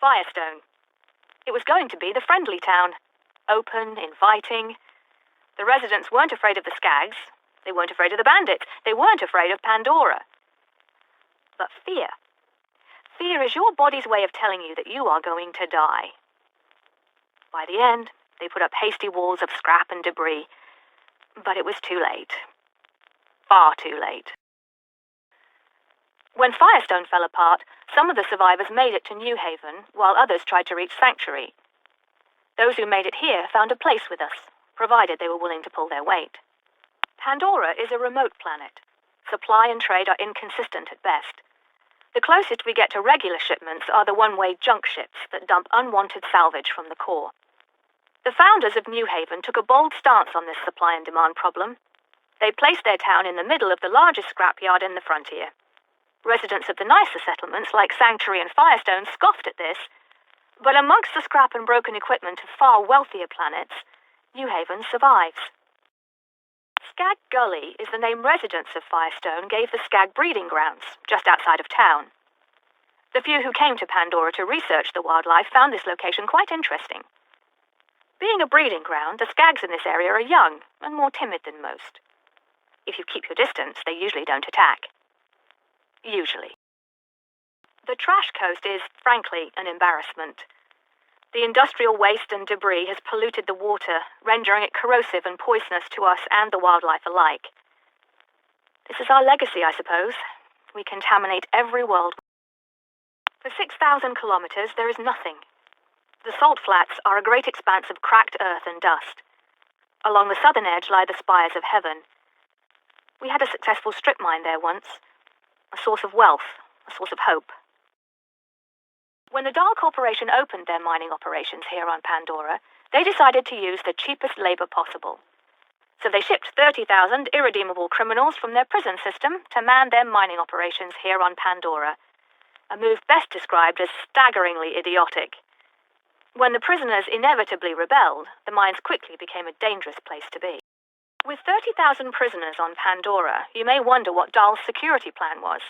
Firestone. It was going to be the friendly town. Open, inviting. The residents weren't afraid of the skags. They weren't afraid of the bandits. They weren't afraid of Pandora. But fear. Fear is your body's way of telling you that you are going to die. By the end, they put up hasty walls of scrap and debris. But it was too late. Far too late. When Firestone fell apart, some of the survivors made it to New Haven, while others tried to reach Sanctuary. Those who made it here found a place with us, provided they were willing to pull their weight. Pandora is a remote planet. Supply and trade are inconsistent at best. The closest we get to regular shipments are the one-way junk ships that dump unwanted salvage from the core. The founders of New Haven took a bold stance on this supply and demand problem. They placed their town in the middle of the largest scrapyard in the frontier. Residents of the nicer settlements, like Sanctuary and Firestone, scoffed at this, but amongst the scrap and broken equipment of far wealthier planets, New Haven survives. Skag Gully is the name residents of Firestone gave the skag breeding grounds, just outside of town. The few who came to Pandora to research the wildlife found this location quite interesting. Being a breeding ground, the skags in this area are young and more timid than most. If you keep your distance, they usually don't attack. Usually. The trash coast is, frankly, an embarrassment. The industrial waste and debris has polluted the water, rendering it corrosive and poisonous to us and the wildlife alike. This is our legacy, I suppose. We contaminate every world. For 6,000 kilometers, there is nothing. The salt flats are a great expanse of cracked earth and dust. Along the southern edge lie the spires of heaven. We had a successful strip mine there once. A source of wealth, a source of hope. When the Dahl Corporation opened their mining operations here on Pandora, they decided to use the cheapest labor possible. So they shipped 30,000 irredeemable criminals from their prison system to man their mining operations here on Pandora, a move best described as staggeringly idiotic. When the prisoners inevitably rebelled, the mines quickly became a dangerous place to be. With 30,000 prisoners on Pandora, you may wonder what Dahl's security plan was.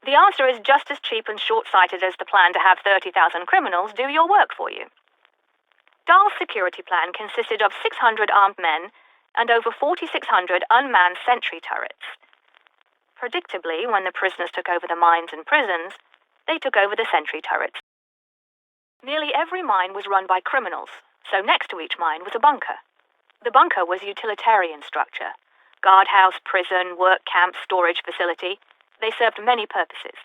The answer is just as cheap and short-sighted as the plan to have 30,000 criminals do your work for you. Dahl's security plan consisted of 600 armed men and over 4,600 unmanned sentry turrets. Predictably, when the prisoners took over the mines and prisons, they took over the sentry turrets. Nearly every mine was run by criminals, so next to each mine was a bunker. The bunker was a utilitarian structure. Guardhouse, prison, work camp, storage facility. They served many purposes.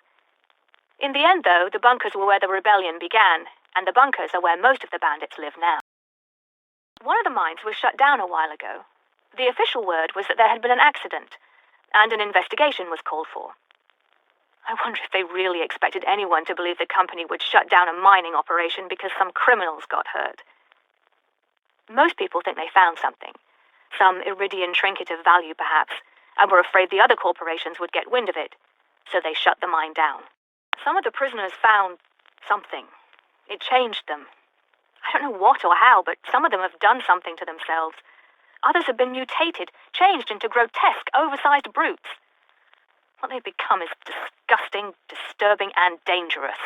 In the end, though, the bunkers were where the rebellion began, and the bunkers are where most of the bandits live now. One of the mines was shut down a while ago. The official word was that there had been an accident, and an investigation was called for. I wonder if they really expected anyone to believe the company would shut down a mining operation because some criminals got hurt. Most people think they found something, some iridian trinket of value perhaps, and were afraid the other corporations would get wind of it, so they shut the mine down. Some of the prisoners found something. It changed them. I don't know what or how, but some of them have done something to themselves. Others have been mutated, changed into grotesque, oversized brutes. What they've become is disgusting, disturbing, and dangerous.